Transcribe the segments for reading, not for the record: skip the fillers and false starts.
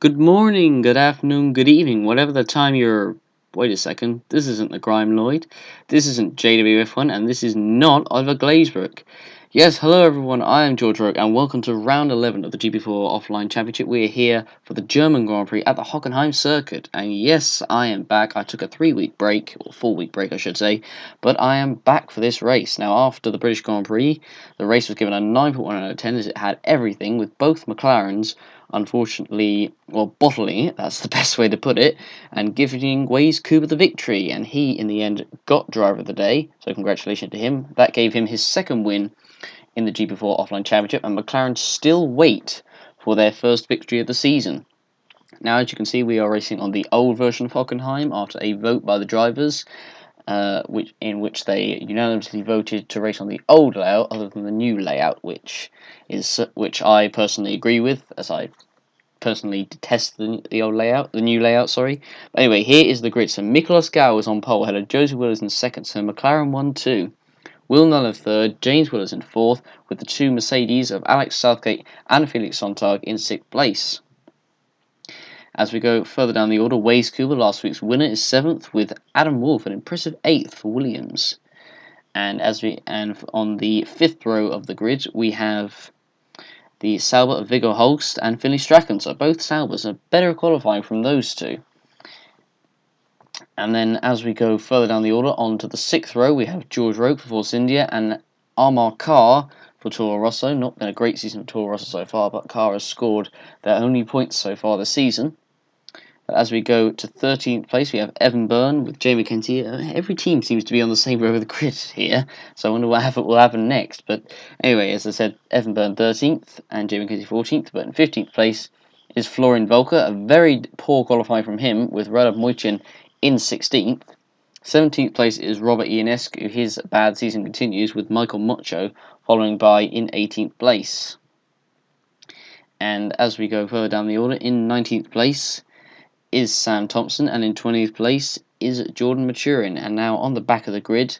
Good morning, good afternoon, good evening, whatever the time you're. Wait a second, this isn't the Grime Lloyd, this isn't JWF1, and this is not Oliver Glazebrook. Yes, hello everyone, I am George Rook, and welcome to round 11 of the GP4 Offline Championship. We are here for the German Grand Prix at the Hockenheim Circuit, and yes, I am back. I took a 3-week break, or 4-week break I should say, but I am back for this race. Now, after the British Grand Prix, the race was given a 9.1 out of 10 as it had everything, with both McLarens unfortunately, well, bottling it, that's the best way to put it, and giving Waze Cooper the victory. And he, in the end, got driver of the day, so congratulations to him. That gave him his second win in the GP4 Offline Championship, and McLaren still wait for their first victory of the season. Now, as you can see, we are racing on the old version of Hockenheim after a vote by the drivers, in which they unanimously voted to race on the old layout other than the new layout, which I personally agree with, as I personally detest the old layout, the new layout, sorry. But anyway, here is the grid. So Nicolas Gao was on pole, ahead of Joseph Willis in second, so McLaren 1-2. Will Null third, James Willis in fourth, with the two Mercedes of Alex Southgate and Felix Sontag in sixth place. As we go further down the order, Waze Cooper, last week's winner, is seventh, with Adam Wolf an impressive eighth for Williams. And on the fifth row of the grid, we have the Sauber of Viggo Holst and Finley Strachan. So both Saubers are better qualifying from those two. And then as we go further down the order, on to the sixth row, we have George Roke for Force India and Amar Kar for Toro Rosso. Not been a great season for Toro Rosso so far, but Kar has scored their only points so far this season. As we go to 13th place, we have Evan Byrne with Jay McKenzie. Every team seems to be on the same row of the grid here, so I wonder what will happen next. But anyway, as I said, Evan Byrne 13th and Jay McKenzie 14th. But in 15th place is Florian Volker, a very poor qualifying from him, with Radov Moichin in 16th. 17th place is Robert Ionescu. His bad season continues, with Michael Mucho following by in 18th place. And as we go further down the order, in 19th place is Sam Thompson, and in 20th place is Jordan Maturin. And now on the back of the grid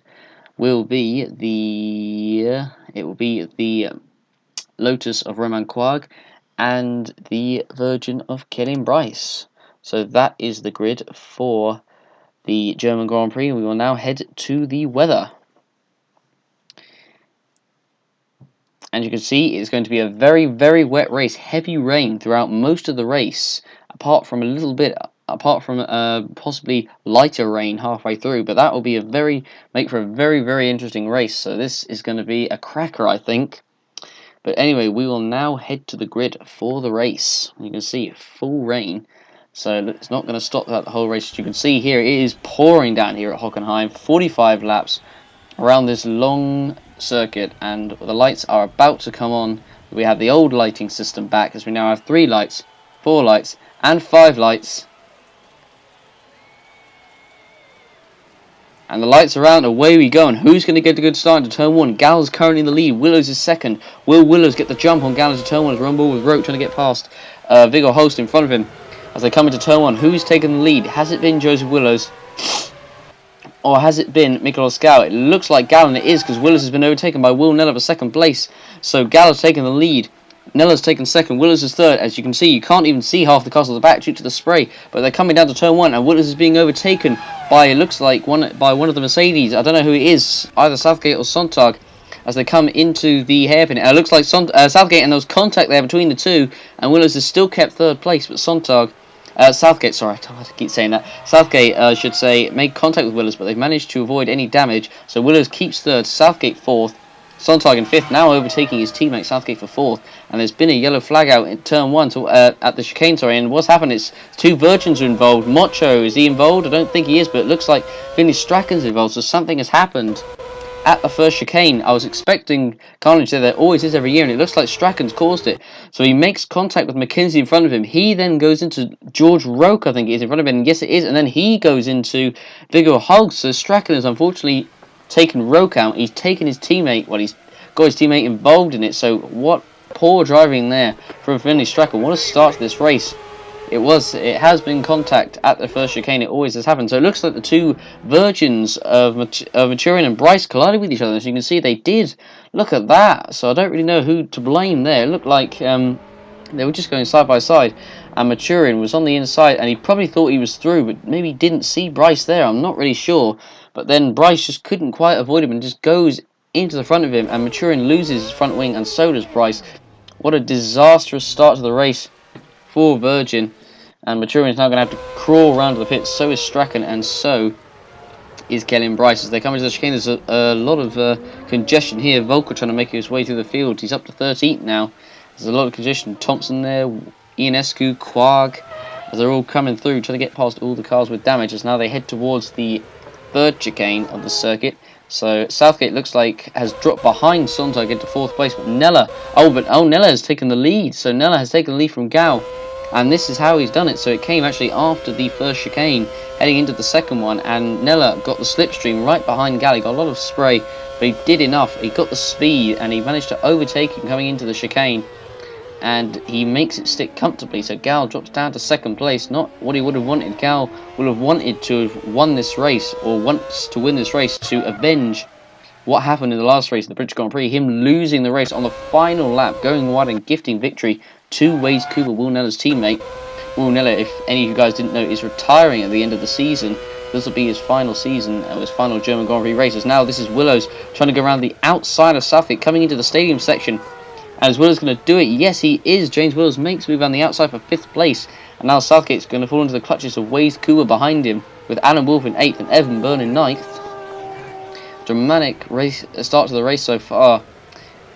will be the Lotus of Romain Quag and the Virgin of Kevin Bryce. So that is the grid for the German Grand Prix. We will now head to the weather. And you can see it's going to be a very, very wet race. Heavy rain throughout most of the race, apart from possibly lighter rain halfway through. But that will be make for a very, very interesting race. So this is going to be a cracker, I think. But anyway, we will now head to the grid for the race. You can see full rain. So it's not going to stop throughout the whole race. As you can see here, it is pouring down here at Hockenheim. 45 laps around this long circuit, and the lights are about to come on. We have the old lighting system back, as we now have 3 lights, 4 lights, and 5 lights. And the lights are out, away we go. And who's going to get a good start into turn 1? Gall's currently in the lead. Willows is second. Will Willows get the jump on Gall's into turn 1 as Rumble with Roke trying to get past Viggo Holst in front of him as they come into turn 1? Who's taken the lead? Has it been Joseph Willows? Or has it been Nicolas Gao? It looks like Gao, and it is, because Willis has been overtaken by Will Neller for second place. So Gao has taken the lead. Neller's taken second. Willis is third. As you can see, you can't even see half the castle at the back due to the spray. But they're coming down to turn 1, and Willis is being overtaken by, it looks like, one of the Mercedes. I don't know who it is, either Southgate or Sontag, as they come into the hairpin. It looks like Southgate, and there was contact there between the two, and Willis has still kept third place, but Southgate, sorry, I keep saying that. Southgate, should say, made contact with Willis, but they've managed to avoid any damage. So Willis keeps third, Southgate fourth, Sontag in fifth, now overtaking his teammate Southgate for fourth. And there's been a yellow flag out in turn 1 at the chicane, sorry. And what's happened is 2 Virgins are involved. Mocho, is he involved? I don't think he is, but it looks like Finley Strachan's involved, so something has happened at the first chicane. I was expecting carnage there always is every year, and it looks like Strachan's caused it. So he makes contact with McKenzie in front of him. He then goes into George Roke, I think it is, in front of him, and yes it is, and then he goes into Viggo Holst. So Strachan has unfortunately taken Roke out. He's taken his teammate, he's got his teammate involved in it, so what poor driving there from Finley Strachan. What a start to this race. It has been contact at the first chicane. It always has happened. So it looks like the two Virgins of Maturin and Bryce collided with each other. As you can see, they did. Look at that. So I don't really know who to blame there. It looked like They were just going side by side, and Maturin was on the inside, and he probably thought he was through, but maybe didn't see Bryce there. I'm not really sure. But then Bryce just couldn't quite avoid him and just goes into the front of him, and Maturin loses his front wing, and so does Bryce. What a disastrous start to the race for Virgin. And Maturin is now going to have to crawl around to the pits. So is Strachan, and so is Kellen Bryce. As they come into the chicane, there's a lot of congestion here. Volker trying to make his way through the field. He's up to 13th now. There's a lot of congestion. Thompson there, Ionescu, Quag, as they're all coming through, trying to get past all the cars with damage. As now they head towards the third chicane of the circuit. So Southgate looks like has dropped behind Sontag into 4th place, but Nella has taken the lead. So Nella has taken the lead from Gao. And this is how he's done it. So it came actually after the first chicane, heading into the second one, and Nella got the slipstream right behind Gal. He got a lot of spray, but he did enough. He got the speed, and he managed to overtake him coming into the chicane, and he makes it stick comfortably. So Gal drops down to 2nd place. Not what he would have wanted. Gal would have wanted to have won this race, or wants to win this race to avenge what happened in the last race, the British Grand Prix, him losing the race on the final lap, going wide and gifting victory to Waze Cooper, Will Nella's teammate. Will Nella, if any of you guys didn't know, is retiring at the end of the season. This will be his final season, his final German Grand Prix races. Now this is Willows trying to go around the outside of Southgate, coming into the stadium section. And is Willows going to do it? Yes, he is. James Willows makes move on the outside for 5th place. And now Southgate's going to fall into the clutches of Waze Cooper behind him, with Alan Wolf in 8th and Evan Byrne in 9th. Dramatic race start to the race so far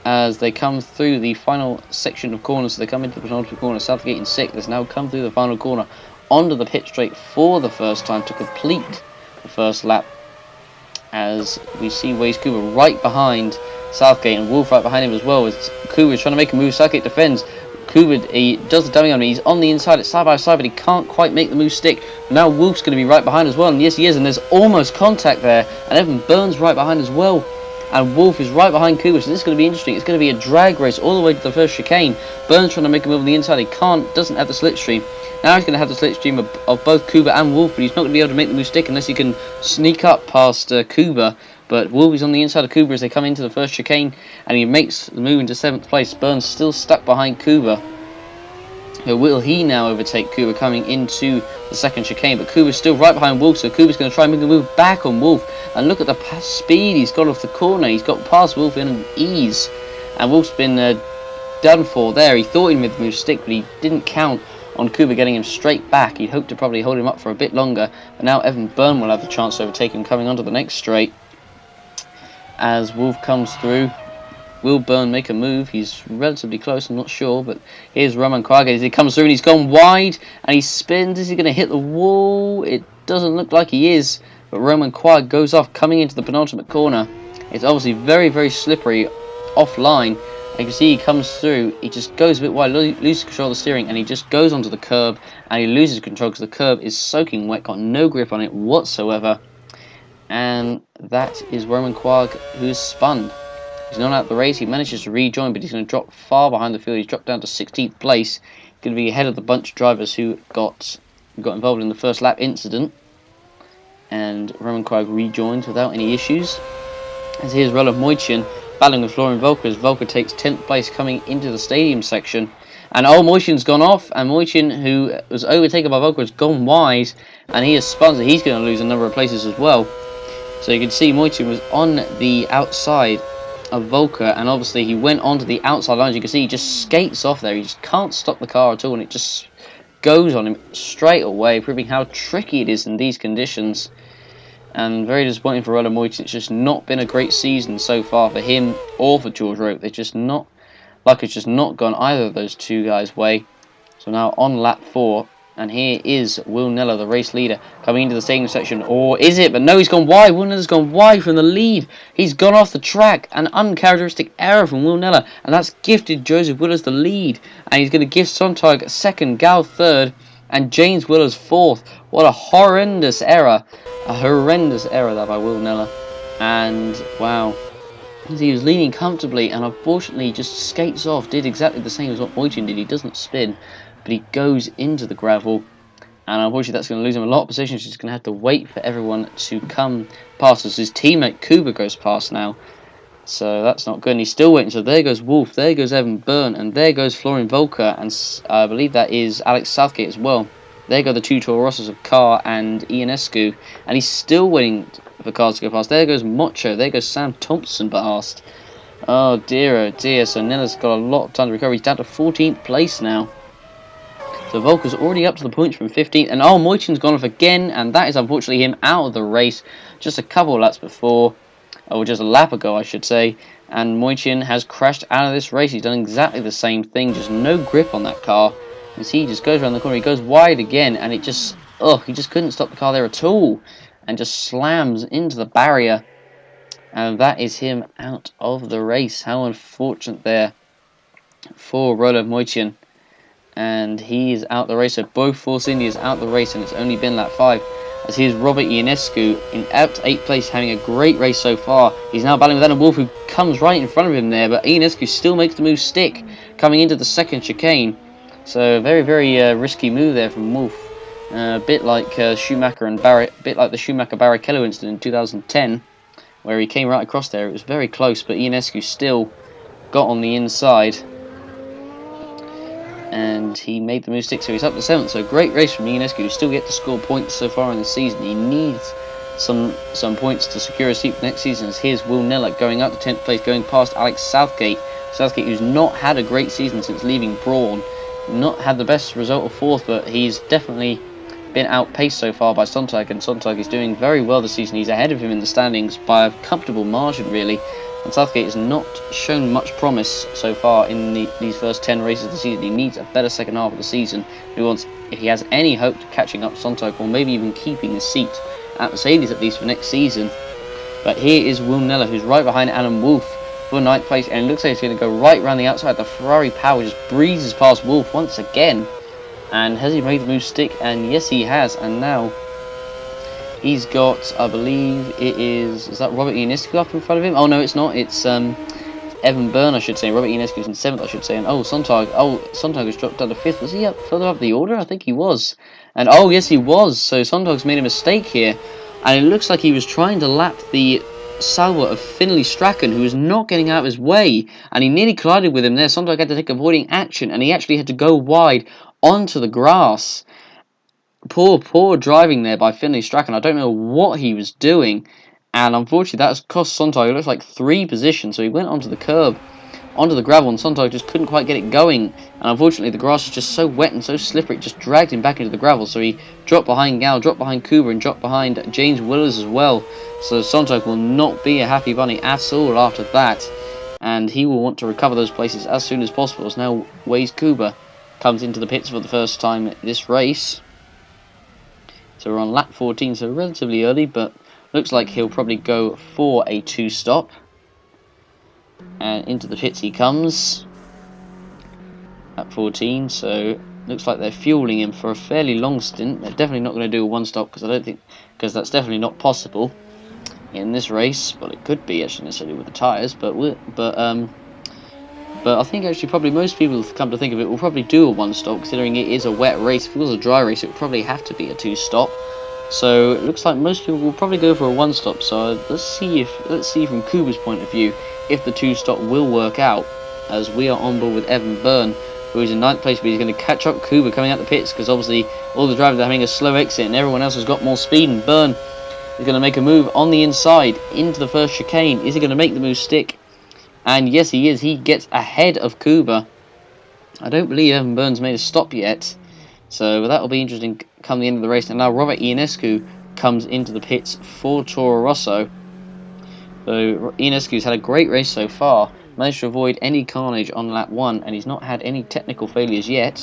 as they come through the final section of corners. So they come into the penultimate corner. Southgate in 6th has now come through the final corner onto the pit straight for the first time to complete the first lap, as we see Waze Cooper right behind Southgate and Wolf right behind him as well, as Cooper is trying to make a move. Southgate defends. Cooper, he does the dummy on him. He's on the inside, it's side by side, but he can't quite make the move stick. Now Wolf's going to be right behind as well, and yes he is, and there's almost contact there, and Evan Burns right behind as well, and Wolf is right behind Cooper, so this is going to be interesting. It's going to be a drag race all the way to the first chicane. Burns trying to make a move on the inside, he doesn't have the slipstream. Now he's going to have the slipstream of both Cooper and Wolf, but he's not going to be able to make the move stick unless he can sneak up past Cooper. But Wolf is on the inside of Cooper as they come into the first chicane, and he makes the move into 7th place. Burns still stuck behind Cooper. Will he now overtake Cooper coming into the second chicane? But Cooper's still right behind Wolf, so Cooper's going to try and make a move back on Wolf. And look at the speed he's got off the corner. He's got past Wolf in an ease. And Wolf's been done for there. He thought he made the move stick, but he didn't count on Cooper getting him straight back. He'd hoped to probably hold him up for a bit longer. But now Evan Byrne will have the chance to overtake him coming onto the next straight. As Wolf comes through, will Byrne make a move? He's relatively close, I'm not sure, but here's Roman Quag as he comes through and he's gone wide and he spins. Is he going to hit the wall? It doesn't look like he is, but Roman Quag goes off coming into the penultimate corner. It's obviously very, very slippery offline. You can see he comes through, he just goes a bit wide, loses control of the steering, and he just goes onto the curb and he loses control because the curb is soaking wet, got no grip on it whatsoever. And that is Roman Quag, who's spun. He's not out of the race. He manages to rejoin, but he's going to drop far behind the field. He's dropped down to 16th place. Going to be ahead of the bunch of drivers who got involved in the first lap incident. And Roman Quag rejoins without any issues. As here's Roland Moichin battling with Florian Volker, as Volker takes 10th place coming into the stadium section. And Moichin's gone off, and Moichin, who was overtaken by Volker, has gone wide, and he has spun, so he's going to lose a number of places as well. So you can see Moichin was on the outside of Volker, and obviously he went onto the outside lines. You can see he just skates off there. He just can't stop the car at all, and it just goes on him straight away, proving how tricky it is in these conditions. And very disappointing for Roland Moichin. It's just not been a great season so far for him or for George Rope. It's just not gone either of those two guys' way. So now on lap 4. And here is Will Nella, the race leader, coming into the stadium section. Or is it? But no, he's gone wide. Will Nella's gone wide from the lead. He's gone off the track. An uncharacteristic error from Will Nella. And that's gifted Joseph Willows the lead. And he's going to give Sontag second, Gal third, and James Willows fourth. What a horrendous error. A horrendous error there by Will Nella. And, wow. He was leaning comfortably and unfortunately just skates off. Did exactly the same as what Moichin did. He doesn't spin, but he goes into the gravel, and unfortunately that's going to lose him a lot of positions. He's going to have to wait for everyone to come past as his teammate Kuba goes past now, So that's not good. And he's still waiting. So there goes Wolf. There goes Evan Byrne. And there goes Florian Volker. And I believe that is Alex Southgate as well. There go the two Toro Rossos of Carr and Ionescu. And he's still waiting for cars to go past. There goes Mocho. There goes Sam Thompson past. Oh dear, oh dear. So Nella's got a lot of time to recover. He's down to 14th place now. So Volker's already up to the points from 15th. And oh, Moichin's gone off again. And that is unfortunately him out of the race. Just a couple of laps before. Or just a lap ago, I should say. And Moichin has crashed out of this race. He's done exactly the same thing. Just no grip on that car. As he just goes around the corner. He goes wide again. And it just... oh, he just couldn't stop the car there at all. And just slams into the barrier. And that is him out of the race. How unfortunate there for Roland Moichin. And he is out the race. So both Force Indias out the race. And it's only been lap 5. As here's Robert Ionescu in out 8th place, having a great race so far. He's now battling with Adam Wolf, who comes right in front of him there, but Ionescu still makes the move stick, coming into the second chicane. So very, very risky move there from Wolf. A bit like Schumacher and Barrett, a bit like the Schumacher-Barrichello incident in 2010, where he came right across there. It was very close, but Ionescu still got on the inside. And he made the move stick, so he's up to 7th. So great race from Ionescu, who still get to score points so far in the season. He needs some points to secure a seat for next season. As here's Will Nella going up to 10th place, going past Alex Southgate. Southgate, who's not had a great season since leaving Brawn. Not had the best result of 4th, but he's definitely been outpaced so far by Sontag, and Sontag is doing very well this season. He's ahead of him in the standings by a comfortable margin, really. And Southgate has not shown much promise so far in these first 10 races of the season. He needs a better second half of the season if he has any hope of catching up to Sontag, or maybe even keeping his seat at Mercedes at least for next season. But here is Will Nella, who's right behind Alan Wolf for 9th place, and it looks like he's going to go right around the outside. The Ferrari power just breezes past Wolf once again. And has he made the move stick? And yes, he has. And now he's got, I believe it is that Robert Ionescu up in front of him? Oh no, it's not. It's Evan Byrne, I should say. Robert Ionescu's in 7th, I should say. And Sontag has dropped down to 5th. Was he up further up the order? I think he was. And oh yes, he was. So Sontag's made a mistake here, and it looks like he was trying to lap the Sauber of Finlay Strachan, who was not getting out of his way, and he nearly collided with him there. Sontag had to take avoiding action, and he actually had to go wide onto the grass. Poor driving there by Finlay Strachan. I don't know what he was doing, and unfortunately that has cost Sontag, it looks like 3 positions. So he went onto the curb, onto the gravel, and Sontag just couldn't quite get it going. And unfortunately the grass was just so wet and so slippery, it just dragged him back into the gravel. So he dropped behind Gal, dropped behind Kuba, and dropped behind James Willers as well. So Sontag will not be a happy bunny at all after that, and he will want to recover those places as soon as possible. As now Waze Kuba comes into the pits for the first time this race. So we're on lap 14, so relatively early, but looks like he'll probably go for a 2-stop. And into the pits he comes. Lap 14, so looks like they're fueling him for a fairly long stint. They're definitely not going to do a 1-stop, because that's definitely not possible in this race. Well, it could be actually necessarily with the tyres, but I think actually probably most people, come to think of it, will probably do a 1-stop, considering it is a wet race. If it was a dry race, it would probably have to be a 2-stop. So it looks like most people will probably go for a 1-stop. So let's see from Kuba's point of view if the 2-stop will work out, as we are on board with Evan Byrne, who is in 9th place, but he's going to catch up Kuba coming out the pits, because obviously all the drivers are having a slow exit and everyone else has got more speed, and Byrne is going to make a move on the inside into the first chicane. Is he going to make the move stick? And yes, he is. He gets ahead of Kuba. I don't believe Evan Byrne's made a stop yet, so that will be interesting come the end of the race. And now Robert Ionescu comes into the pits for Toro Rosso. So Ionescu's had a great race so far, managed to avoid any carnage on lap 1, and he's not had any technical failures yet.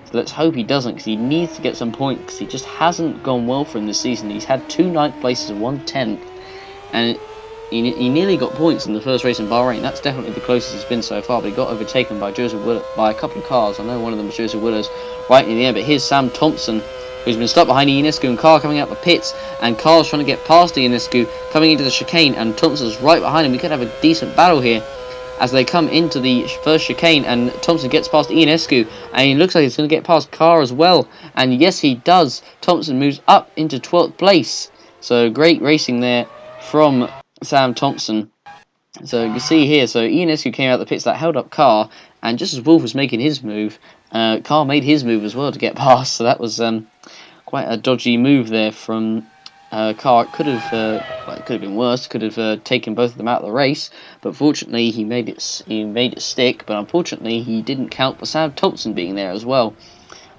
So let's hope he doesn't, because he needs to get some points, because he just hasn't gone well for him this season. He's had 2 9th places and 1 10th, and he nearly got points in the first race in Bahrain. That's definitely the closest he's been so far, but he got overtaken by by a couple of cars. I know one of them was Joseph Willers right in the end, but here's Sam Thompson, who's been stopped behind Ionescu, and Carr coming out the pits, and Carr's trying to get past Ionescu, coming into the chicane, and Thompson's right behind him. We could have a decent battle here as they come into the first chicane, and Thompson gets past Ionescu, and he looks like he's going to get past Carr as well, and yes he does. Thompson moves up into 12th place, so great racing there from Sam Thompson, So you can see here, so Ionescu came out the pits, that held up Carr, and just as Wolf was making his move, Carr made his move as well to get past, so that was quite a dodgy move there from Carr. It could have been worse, could have taken both of them out of the race, but fortunately he made it stick, but unfortunately he didn't count for Sam Thompson being there as well.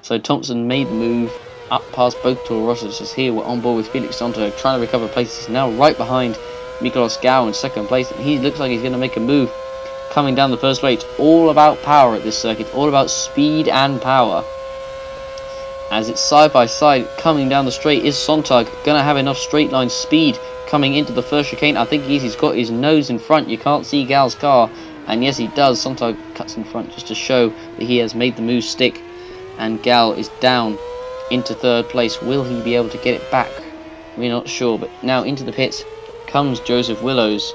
So Thompson made the move up past both Toro Rossos. Just here we're on board with Felix Sonto trying to recover places. He's now right behind Miklos Gau in second place, and he looks like he's going to make a move coming down the first straight. It's all about power at this circuit, all about speed and power. As it's side by side coming down the straight, is Sontag going to have enough straight line speed coming into the first chicane? I think he's got his nose in front. You can't see Gal's car, and yes he does. Sontag cuts in front just to show that he has made the move stick, and Gal is down into third place. Will he be able to get it back? We're not sure, but now into the pits comes Joseph Willows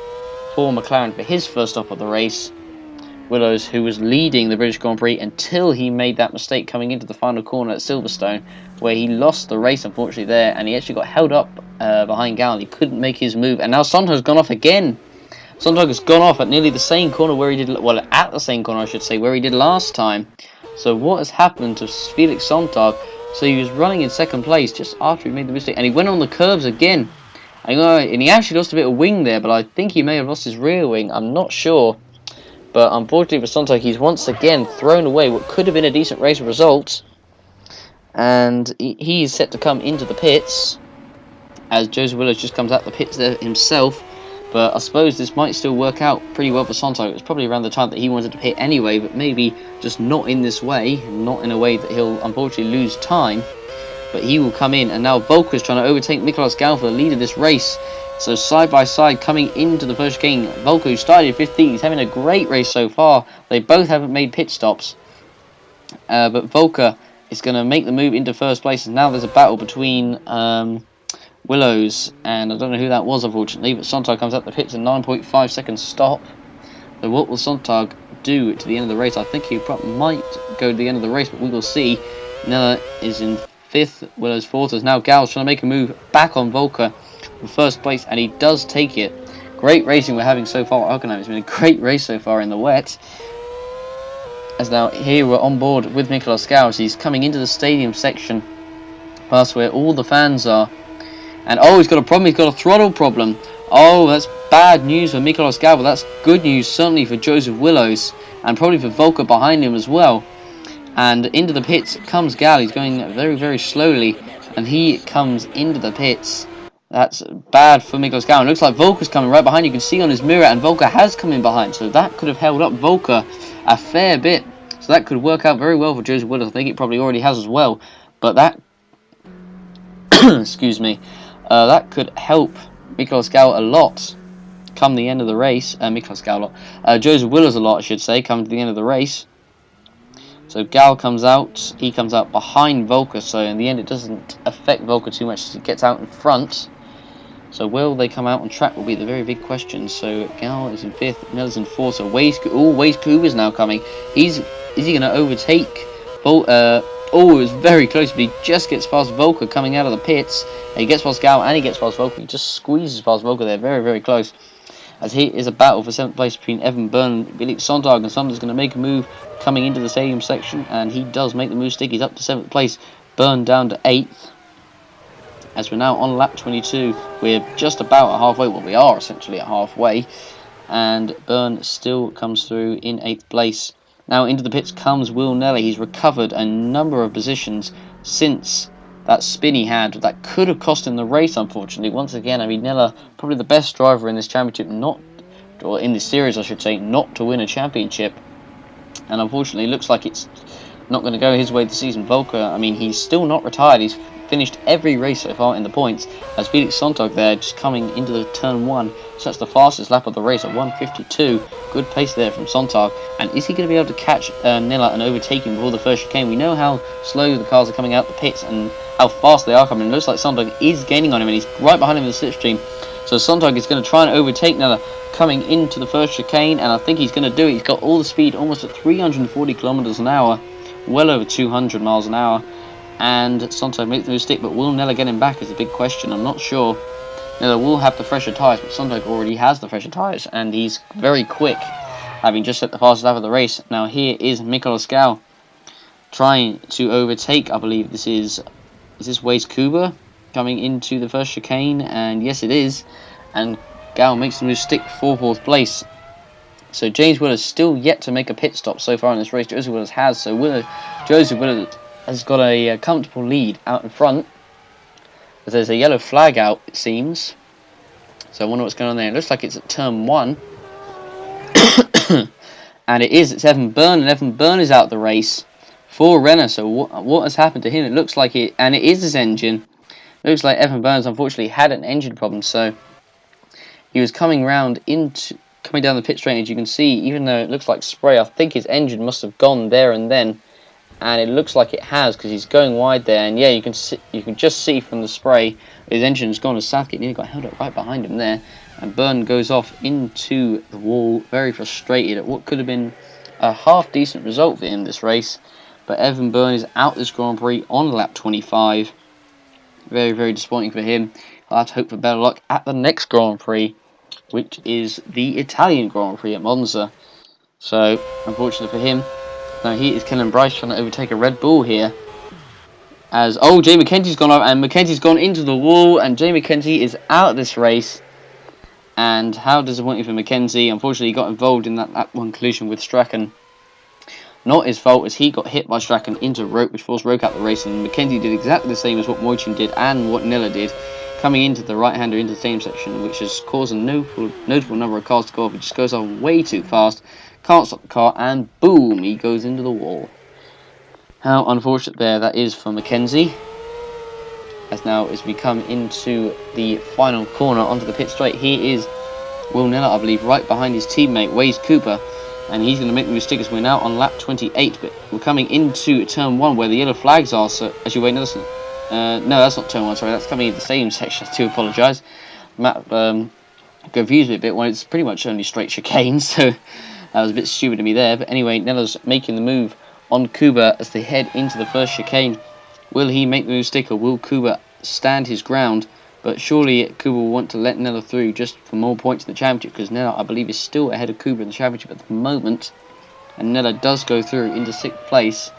for McLaren for his first stop of the race. Willows, who was leading the British Grand Prix until he made that mistake coming into the final corner at Silverstone, where he lost the race unfortunately there, and he actually got held up behind Gal. He couldn't make his move, and now Sontag's gone off again. Sontag has gone off at nearly the same corner where he did, well, at the same corner I should say, where he did last time. So what has happened to Felix Sontag? So he was running in second place just after he made the mistake, and he went on the curbs again. And he actually lost a bit of wing there, but I think he may have lost his rear wing. I'm not sure. But unfortunately for Sontag, he's once again thrown away what could have been a decent race result. And he is set to come into the pits, as Joseph Willows just comes out the pits there himself. But I suppose this might still work out pretty well for Sontag. It was probably around the time that he wanted to pit anyway, but maybe just not in this way, not in a way that he'll unfortunately lose time. But he will come in, and now Volker is trying to overtake Miklos Gau for the lead of this race. So side by side coming into the first chicane, Volker, who started 15th, he's having a great race so far. They both haven't made pit stops. But Volker is going to make the move into first place, and now there's a battle between Willows, and I don't know who that was unfortunately, but Sontag comes out the pits in 9.5 seconds stop. So what will Sontag do to the end of the race? I think he might go to the end of the race, but we will see. Nella is in 5th, Willows 4th, as now Gal's trying to make a move back on Volker for first place, and he does take it. Great racing we're having so far at Hockenheim. It's been a great race so far in the wet. As now here we're on board with Miklos Gau as he's coming into the stadium section, past where all the fans are. And oh, he's got a problem, he's got a throttle problem. Oh, that's bad news for Miklos Gau, but that's good news certainly for Joseph Willows, and probably for Volker behind him as well. And into the pits comes Gal. He's going very, very slowly, and he comes into the pits. That's bad for Miklos Gau. It looks like Volker's coming right behind. You can see on his mirror, and Volker has come in behind, so that could have held up Volker a fair bit. So that could work out very well for Joseph Willows. I think it probably already has as well, but that excuse me, that could help Miklos Gau a lot come the end of the race. Miklos Gau a lot. Joseph Willows a lot, I should say, come to the end of the race. So Gal comes out, he comes out behind Volker, so in the end it doesn't affect Volker too much as he gets out in front. So will they come out on track will be the very big question. So Gal is in 5th, Nella's in 4th, so Waze Kuba's now coming. Is he going to overtake Volker? Oh, it was very close, but he just gets past Volker coming out of the pits. He gets past Gal and he gets past Volker. He just squeezes past Volker there, very, very close. As here is a battle for 7th place between Evan Byrne and Felix Sontag, and Sontag's going to make a move coming into the stadium section, and he does make the move stick. He's up to 7th place, Byrne down to 8th. As we're now on lap 22, we're just about at halfway. Well, we are essentially at halfway, and Byrne still comes through in 8th place. Now into the pits comes Will Nelly. He's recovered a number of positions since that spin he had. That could have cost him the race, unfortunately. Once again, I mean, Nella, probably the best driver in this championship, or in this series, I should say, not to win a championship. And unfortunately, it looks like it's not going to go his way this season. Volker, I mean, he's still not retired. He's finished every race so far in the points, as Felix Sontag there just coming into the turn 1. So that's the fastest lap of the race at 1:52. Good pace there from Sontag. And is he going to be able to catch Nella and overtake him before the first chicane? We know how slow the cars are coming out the pits and how fast they are coming. It looks like Sontag is gaining on him, and he's right behind him in the slipstream. So Sontag is going to try and overtake Nella coming into the first chicane, and I think he's going to do it. He's got all the speed, almost at 340 kilometers an hour, well over 200 miles an hour. And Sontag makes the move stick, but will Nella get him back is a big question. I'm not sure. Nella will have the fresher tyres, but Sontag already has the fresher tyres, and he's very quick, having just set the fastest lap of the race. Now here is Mikolas Gal trying to overtake, I believe this is this Waze Kuba coming into the first chicane, and yes it is, and Gal makes the move stick for 4th place. So James Willis still yet to make a pit stop so far in this race. Joseph Willis has, so Joseph Willis has got a comfortable lead out in front. But there's a yellow flag out, it seems. So I wonder what's going on there. It looks like it's at turn 1. And it's Evan Byrne, and Evan Byrne is out the race for Renner. So what has happened to him? It looks like it is his engine. It looks like Evan Burns unfortunately had an engine problem, so he was coming down the pit straight, as you can see, even though it looks like spray, I think his engine must have gone there and then, and it looks like it has because he's going wide there, and yeah, you can just see from the spray his engine's gone, as Southgate nearly got held up right behind him there, and Byrne goes off into the wall, very frustrated at what could have been a half decent result for him this race, but Evan Byrne is out this Grand Prix on lap 25. Very, very disappointing for him. I'll have to hope for better luck at the next Grand Prix, which is the Italian Grand Prix at Monza. So, unfortunately for him, now here is Kellen Bryce trying to overtake a Red Bull here. As, Jay McKenzie's gone off, and McKenzie's gone into the wall, and Jay McKenzie is out of this race. And how disappointing for McKenzie. Unfortunately, he got involved in that one collision with Strachan. Not his fault, as he got hit by Strachan into Roke, which forced Roke out the race, and McKenzie did exactly the same as what Moichin did and what Nella did, coming into the right-hander into the same section, which has caused a notable number of cars to go off. He just goes on way too fast, can't stop the car, and boom, he goes into the wall. How unfortunate there that is for McKenzie, as now as we come into the final corner onto the pit straight. Here is Will Nella, I believe, right behind his teammate Waze Cooper, and he's going to make the mistake as we're now on lap 28, but we're coming into turn 1 where the yellow flags are, so as you wait, no, that's not turn 1, sorry, that's coming in the same section. I do apologise. Map confused me a bit when it's pretty much only straight chicane, so that was a bit stupid of me there. But anyway, Nella's making the move on Kuba as they head into the first chicane. Will he make the move stick, or will Kuba stand his ground? But surely Kuba will want to let Nella through just for more points in the championship, because Nella, I believe, is still ahead of Kuba in the championship at the moment. And Nella does go through into 6th place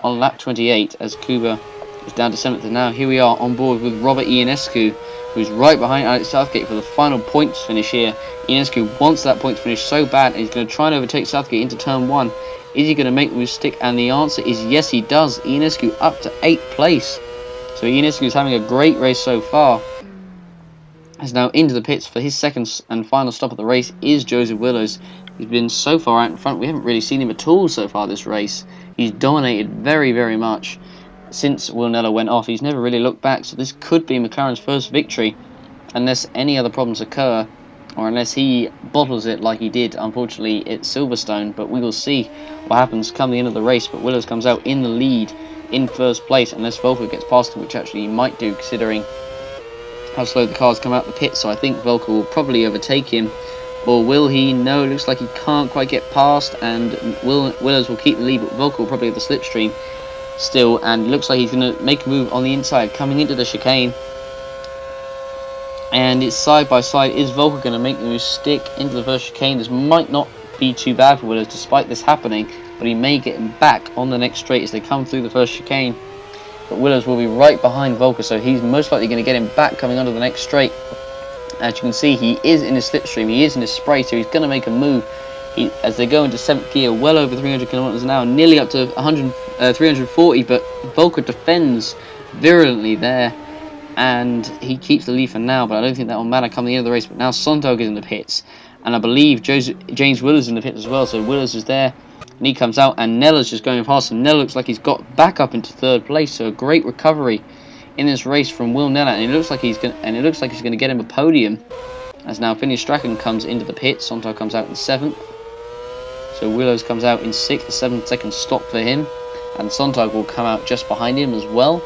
on lap 28 as Kuba is down to 7th. And now here we are on board with Robert Ionescu, who's right behind Alex Southgate for the final points finish here. Ionescu wants that points finish so bad, and he's going to try and overtake Southgate into turn 1. Is he going to make the move stick? And the answer is yes, he does. Ionescu up to 8th place. So Ionescu is having a great race so far. Is now into the pits for his second and final stop of the race is Joseph Willows. He's been so far out in front, we haven't really seen him at all so far this race. He's dominated very, very much since Will Nella went off. He's never really looked back, so this could be McLaren's first victory, unless any other problems occur, or unless he bottles it like he did, unfortunately, at Silverstone. But we will see what happens come the end of the race. But Willows comes out in the lead in first place, unless Volker gets past him, which actually he might do, considering how slow the cars come out the pit. So I think Volker will probably overtake him, or will he? No, it looks like he can't quite get past, and Willows will keep the lead, but Volker will probably have the slipstream still, and it looks like he's going to make a move on the inside coming into the chicane, and it's side by side. Is Volker going to make the move stick into the first chicane? This might not be too bad for Willows despite this happening, but he may get him back on the next straight as they come through the first chicane. But Willows will be right behind Volker, so he's most likely going to get him back coming onto the next straight. As you can see, he is in his slipstream, he is in his spray, so he's going to make a move as they go into 7th gear, well over 300 kilometers an hour, nearly up to 340, but Volker defends virulently there, and he keeps the lead for now, but I don't think that will matter come the end of the race. But now Sontag is in the pits, and I believe James Willis is in the pits as well, so Willis is there, and he comes out, and Nella's just going past, and Nella looks like he's got back up into 3rd place, so a great recovery in this race from Will Nella, and it looks like he's going to get him a podium, as now Phineas Strachan comes into the pits. Sontag comes out in 7th, so Willows comes out in 6th, the 7-second stop for him, and Sontag will come out just behind him as well.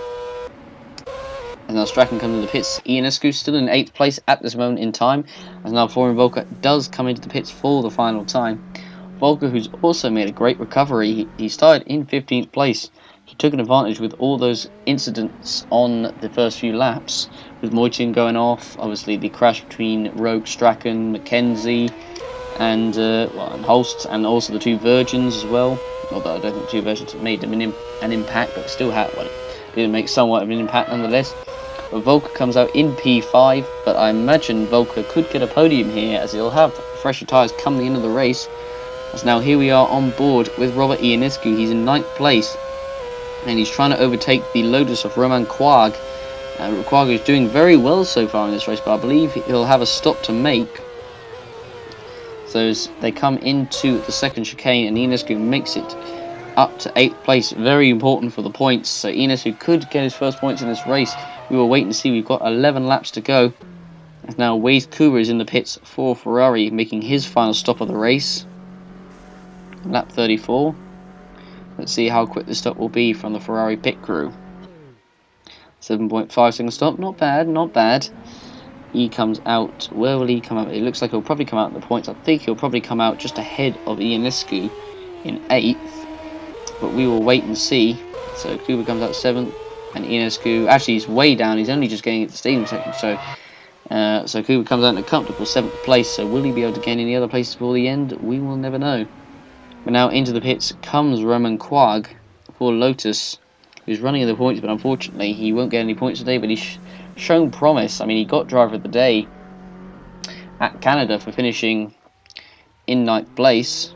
And now Strachan comes into the pits. Ionescu still in 8th place at this moment in time, as now Florian Volker does come into the pits for the final time. Volker, who's also made a great recovery, he started in 15th place. he took an advantage with all those incidents on the first few laps, with Moitin going off, obviously the crash between Roke, Strachan, McKenzie, and and Holst, and also the two Virgins as well. Although I don't think the two Virgins made an impact, but still had one. Didn't make somewhat of an impact nonetheless. But Volker comes out in P5, but I imagine Volker could get a podium here, as he'll have fresher tyres come the end of the race. As now here we are on board with Robert Ionescu. He's in 9th place, and he's trying to overtake the Lotus of Romain Quag. Quag is doing very well so far in this race, but I believe he'll have a stop to make. So as they come into the second chicane, and Ionescu makes it up to 8th place. Very important for the points. So Ionescu could get his first points in this race. We will wait and see. We've got 11 laps to go. As now Wade Kuba is in the pits for Ferrari, making his final stop of the race. Lap 34. Let's see how quick this stop will be from the Ferrari pit crew. 7.5 second stop. Not bad, not bad. He comes out. Where will he come out? It looks like he'll probably come out in the points. I think he'll probably come out just ahead of Ionescu in 8th. But we will wait and see. So Kuba comes out 7th. And Ionescu, actually he's way down. He's only just getting into the stadium section. So Kuba comes out in a comfortable 7th place. So will he be able to gain any other places before the end? We will never know. But now into the pits comes Romain Quag for Lotus, who's running in the points, but unfortunately he won't get any points today. But he's shown promise. I mean, he got driver of the day at Canada for finishing in 9th place.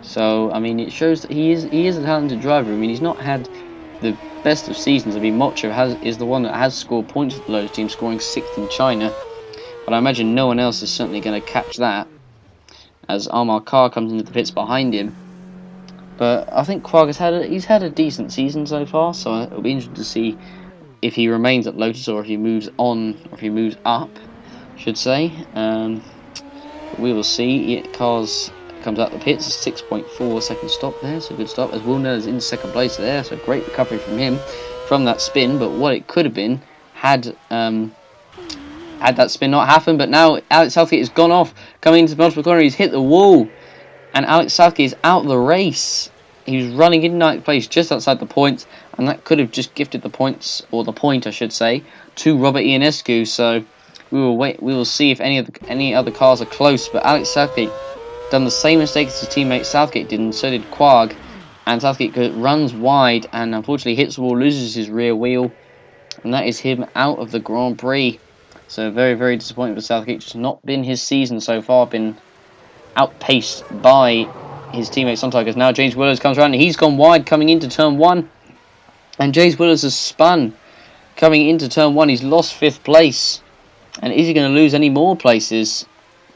So I mean, it shows that he is a talented driver. I mean, he's not had the best of seasons. I mean, Mocho is the one that has scored points for the Lotus team, scoring 6th in China. But I imagine no one else is certainly going to catch that, as Amar Khan comes into the pits behind him. But I think Quag he's had a decent season so far, so it'll be interesting to see if he remains at Lotus or if he moves on, or if he moves up, I should say. We will see. Cars comes out the pits, 6.4 second stop there, so good stop. As Wilner is in 2nd place there, so great recovery from him from that spin. But what it could have been had that spin not happened. But now Alex Southgate has gone off, coming into the multiple corner. He's hit the wall, and Alex Southgate is out of the race. He was running in 9th place, just outside the points, and that could have just gifted the points, or the point I should say, to Robert Ionescu. So we will wait. We will see if any other cars are close. But Alex Southgate done the same mistake as his teammate Southgate did, and so did Quag. And Southgate runs wide and unfortunately hits the wall, loses his rear wheel, and that is him out of the Grand Prix. So very, very disappointing for Southgate. Just not been his season so far, been outpaced by his teammate Sontag. As now James Willows comes around and he's gone wide coming into turn 1. And James Willows has spun coming into turn 1. He's lost 5th place. And is he going to lose any more places?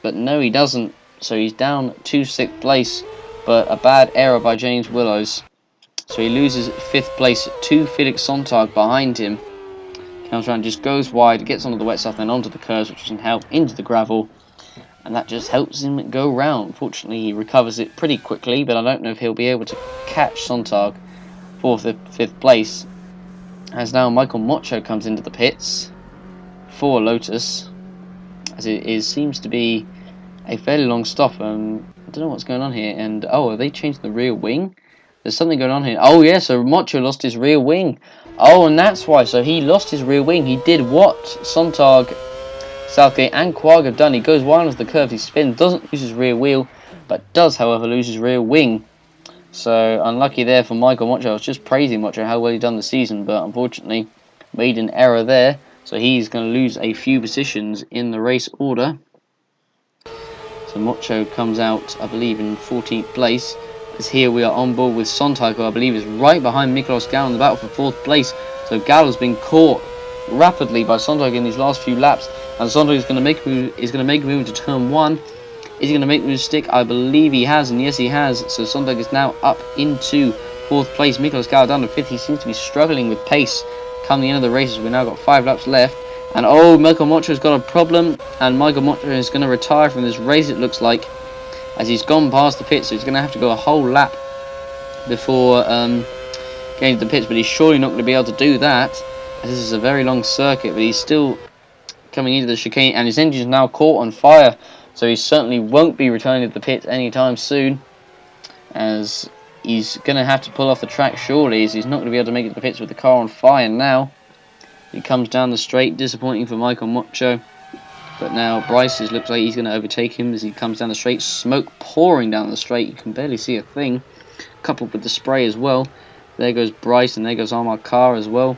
But no, he doesn't. So he's down to 6th place. But a bad error by James Willows. So he loses 5th place to Felix Sontag behind him. Comes around, just goes wide, gets onto the wet stuff, then onto the curves, which doesn't help, into the gravel. And that just helps him go round. Fortunately, he recovers it pretty quickly, but I don't know if he'll be able to catch Sontag for 5th place. As now Michael Mocho comes into the pits for Lotus, as it seems to be a fairly long stop. I don't know what's going on here. And oh, have they changed the rear wing? There's something going on here. Oh yeah, so Mocho lost his rear wing. Oh, and that's why. So he lost his rear wing. He did what Sontag, Southgate and Quag have done. He goes wide onto the curve, he spins, doesn't lose his rear wheel, but does, however, lose his rear wing. So unlucky there for Michael Mocho. I was just praising Mocho, how well he'd done the season, but unfortunately made an error there. So he's going to lose a few positions in the race order. So Mocho comes out, I believe, in 14th place. As here we are on board with Sontag, who I believe is right behind Miklos Gal in the battle for 4th place. So Gal has been caught rapidly by Sontag in these last few laps, and Sontag is going to make a move into turn 1. Is he going to make the move stick? I believe he has, and yes he has. So Sontag is now up into 4th place. Miklos Gal down to 5th. He seems to be struggling with pace come the end of the races. We've now got 5 laps left. And oh, Michael Mocho's got a problem, and Michael Mocho is going to retire from this race, it looks like, as he's gone past the pits. So he's going to have to go a whole lap before getting to the pits, but he's surely not going to be able to do that, as this is a very long circuit. But he's still coming into the chicane, and his engine is now caught on fire, so he certainly won't be returning to the pits anytime soon, as he's going to have to pull off the track surely, as he's not going to be able to make it to the pits with the car on fire now. He comes down the straight, disappointing for Michael Mocho. But now Bryce looks like he's going to overtake him as he comes down the straight. Smoke pouring down the straight. You can barely see a thing. Coupled with the spray as well. There goes Bryce and there goes Armar Carr as well.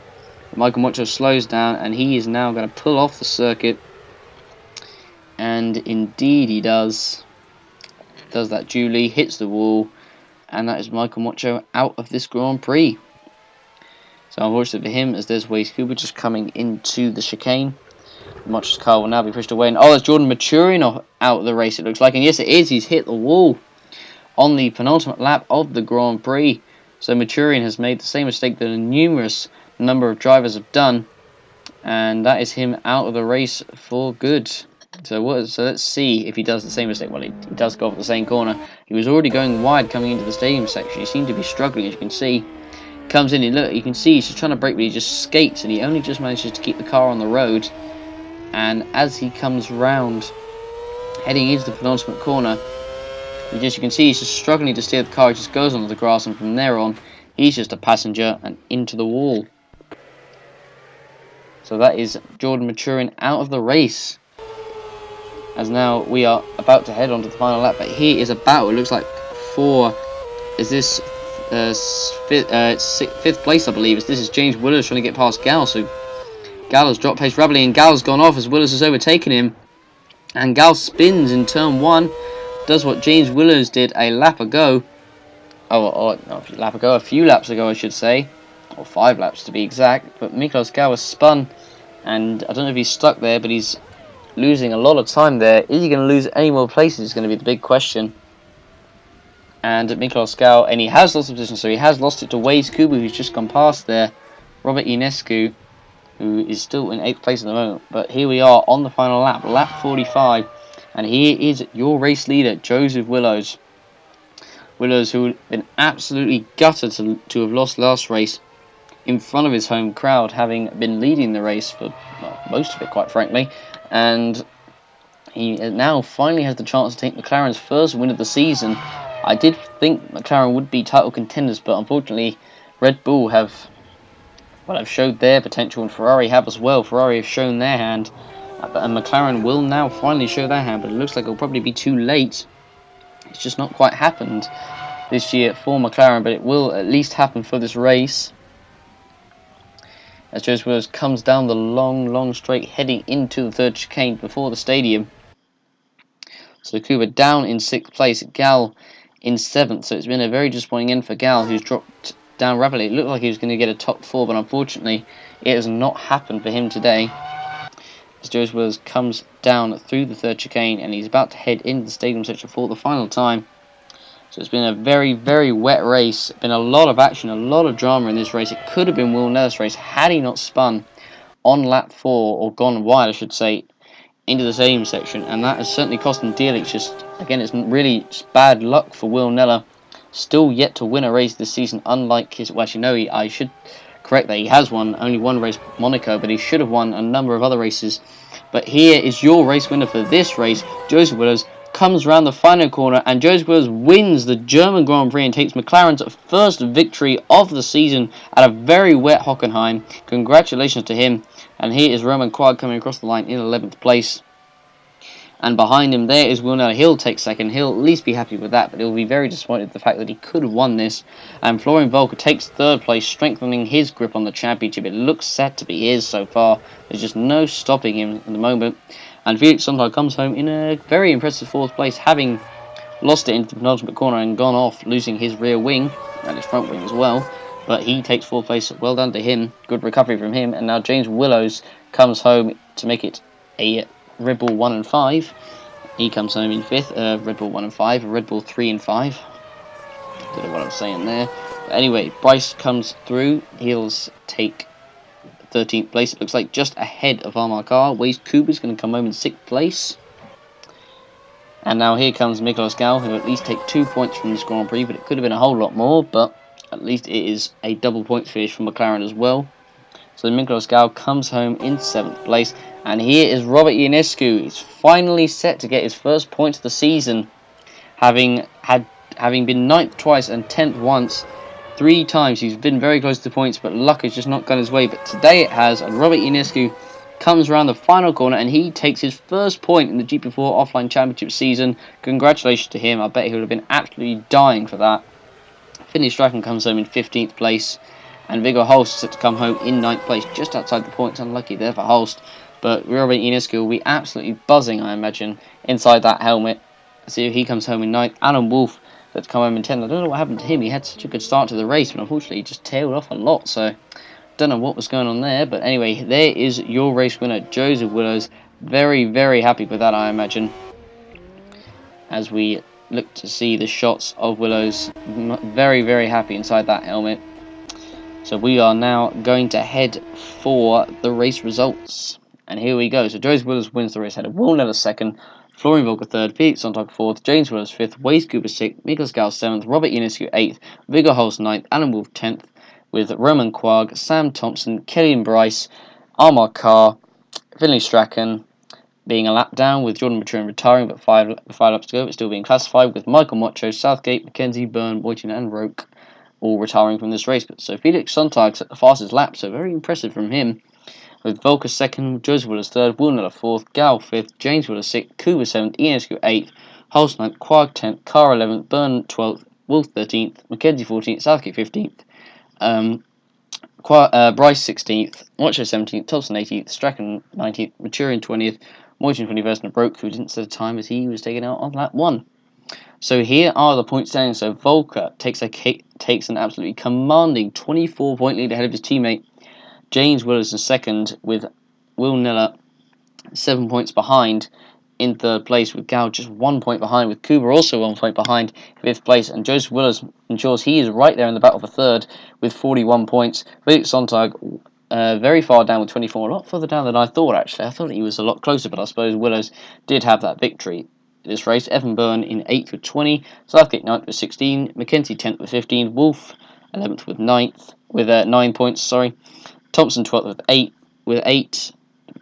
Michael Mocho slows down and he is now going to pull off the circuit. And indeed he does. Does that duly, hits the wall. And that is Michael Mocho out of this Grand Prix. So unfortunately for him, as there's Waze Cooper just coming into the chicane. Mocho's car will now be pushed away. And oh, that's Jordan Maturin out of the race, it looks like. And yes, it is. He's hit the wall on the penultimate lap of the Grand Prix. So Maturin has made the same mistake that a numerous number of drivers have done. And that is him out of the race for good. So let's see if he does the same mistake. Well, he does go off the same corner. He was already going wide coming into the stadium section. He seemed to be struggling, as you can see. Comes in and look, you can see he's just trying to brake, but he just skates, and he only just manages to keep the car on the road. And as he comes round, heading into the penultimate corner, you can see he's just struggling to steer the car. He just goes onto the grass, and from there on, he's just a passenger and into the wall. So that is Jordan Maturin out of the race. As now we are about to head on to the final lap, but here is a battle. It looks like fifth place, I believe. This is James Willers trying to get past Gal. So Gal has dropped pace rapidly, and Gal's gone off as Willers has overtaken him. And Gal spins in turn 1, does what James Willers did a lap ago. A few laps ago, I should say, or 5 laps to be exact. But Miklos Gal was spun, and I don't know if he's stuck there, but he's losing a lot of time there. Is he going to lose any more places is going to be the big question. And Miklos Gal, and he has lost the position, so he has lost it to Waze Kubu, who's just gone past there. Robert Ionescu, who is still in 8th place at the moment. But here we are on the final lap, lap 45. And here is your race leader, Joseph Willows. Willows, who had been absolutely gutted to have lost last race in front of his home crowd, having been leading the race for most of it, quite frankly. And he now finally has the chance to take McLaren's first win of the season. I did think McLaren would be title contenders, but unfortunately Red Bull have showed their potential, and Ferrari have as well. Ferrari have shown their hand, and McLaren will now finally show their hand, but it looks like it'll probably be too late. It's just not quite happened this year for McLaren, but it will at least happen for this race. As Joseph Williams comes down the long straight, heading into the third chicane before the stadium. So Kuba down in 6th place, Gal in 7th. So it's been a very disappointing end for Gal, who's dropped down rapidly. It looked like he was going to get a top 4, but unfortunately it has not happened for him today. As Joseph Williams comes down through the third chicane, and he's about to head into the stadium section for the final time. So it's been a very wet race. Been a lot of action, a lot of drama in this race. It could have been Will Nellis' race had he not spun on lap 4, or gone wide, I should say, into the stadium section, and that has certainly cost him dearly. It's just, again, it's really just bad luck for Will Neller. Still yet to win a race this season, unlike his... Well, actually, no, I should correct that. He has won only one race, Monaco, but he should have won a number of other races. But here is your race winner for this race. Joseph Williams comes around the final corner, and Joseph Williams wins the German Grand Prix and takes McLaren's first victory of the season at a very wet Hockenheim. Congratulations to him. And here is Roman Quad coming across the line in 11th place. And behind him there is Will Neller. He'll take second. He'll at least be happy with that, but he'll be very disappointed with the fact that he could have won this. And Florian Volker takes 3rd place, strengthening his grip on the championship. It looks set to be his so far. There's just no stopping him at the moment. And Felix Sonntag comes home in a very impressive 4th place, having lost it into the penultimate corner and gone off, losing his rear wing and his front wing as well. But he takes 4th place. Well done to him. Good recovery from him. And now James Willows comes home to make it a Red Bull 1 and 5. He comes home in 5th. Red Bull 1 and 5. Red Bull 3 and 5. Don't know what I'm saying there. But anyway, Bryce comes through. He'll take 13th place. It looks like just ahead of Armar Carr. Waze Cooper's going to come home in 6th place. And now here comes Miklos Gal, who at least take 2 points from this Grand Prix, but it could have been a whole lot more, but at least it is a double point finish for McLaren as well. So Miklos Gal comes home in 7th place. And here is Robert Ionescu. He's finally set to get his first points of the season, having had having been 9th twice and 10th once. 3 times he's been very close to the points, but luck has just not gone his way. But today it has, and Robert Ionescu comes around the final corner and he takes his first point in the GP4 offline championship season. Congratulations to him. I bet he would have been absolutely dying for that. Finley Strachan comes home in 15th place, and Viggo Holst is set to come home in 9th place, just outside the points. Unlucky there for Holst, but Robert Ionescu will be absolutely buzzing, I imagine, inside that helmet. See if he comes home in 9th. Alan Wolf set to come home in 10th. I don't know what happened to him. He had such a good start to the race, but unfortunately he just tailed off a lot, so don't know what was going on there. But anyway, there is your race winner, Joseph Willows. Very, very happy with that, I imagine, as we look to see the shots of Willows. Very, very happy inside that helmet. So we are now going to head for the race results. And here we go. So Joseph Willows wins the race header. Will Neller second. Florian Volker third. Felix Sontag fourth. James Willows fifth. Waze Cooper sixth. Miklos Gal seventh. Robert Ionescu eighth. Viggo Holst ninth. Alan Wolf 10th. With Roman Quag, Sam Thompson, Killian Bryce, Armar Carr, Finley Strachan being a lap down, with Jordan Maturin retiring but five laps to go, but still being classified, with Michael Mocho, Southgate, Mackenzie, Byrne, Boyton and Roke all retiring from this race. But so Felix Sontag set the fastest lap, so very impressive from him, with Volker second, Joseph Willows third, Wilner fourth, Gal fifth, James Willows sixth, Kuba seventh, Ionescu eighth, Holst ninth, Quag 10th, Carr 11th, Byrne 12th, Wolf 13th, Mackenzie 14th, Southgate 15th, Bryce 16th, Mocho 17th, Thompson 18th, Strachan 19th, Maturin 20th, Moyton 21st, and Broke, who didn't set a time as he was taken out on lap 1. So here are the point standings. So Volker takes an absolutely commanding 24-point lead ahead of his teammate. James Willows in second, with Will Neller 7 points behind in third place, with Gal just 1 point behind, with Kuba also 1 point behind in fifth place, and Joseph Willows ensures he is right there in the battle for third with 41 points. Felix Sontag very far down with 24, a lot further down than I thought, actually. I thought he was a lot closer, but I suppose Willows did have that victory this race. Evan Byrne in 8th with 20, Southgate 9th with 16, Mackenzie 10th with 15, Wolf 11th with 9 points, Thompson 12th with 8,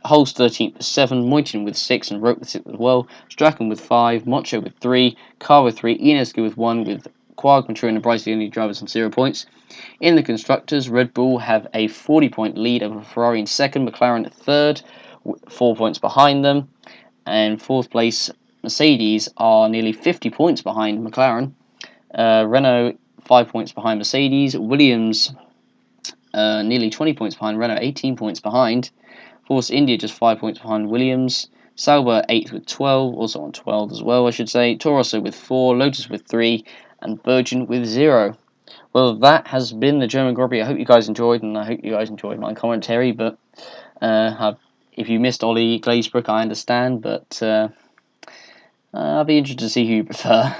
Holst 13th with 7, Moyton with 6, and Roke with 6 as well, Strachan with 5, Mocho with 3, Carr with 3, Ionescu with 1, with Quag, Maturin and Bryce the only drivers on 0 points. In the Constructors, Red Bull have a 40-point lead over Ferrari in second, McLaren third, 4 points behind them, and fourth place Mercedes are nearly 50 points behind McLaren. Renault 5 points behind Mercedes. Williams nearly 20 points behind Renault, 18 points behind. Force India just 5 points behind Williams. Sauber 8th with 12, also on 12 as well, I should say. Toro Rosso with 4, Lotus with 3, and Virgin with 0. Well, that has been the German Grand Prix. I hope you guys enjoyed, and I hope you guys enjoyed my commentary. But if you missed Ollie Glazebrook, I understand, but I'll be interested to see who you prefer.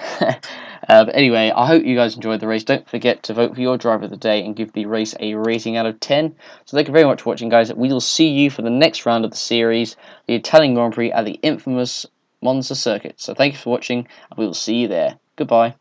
But anyway, I hope you guys enjoyed the race. Don't forget to vote for your driver of the day and give the race a rating out of 10. So thank you very much for watching, guys. We will see you for the next round of the series, the Italian Grand Prix at the infamous Monza circuit. So thank you for watching, and we will see you there. Goodbye.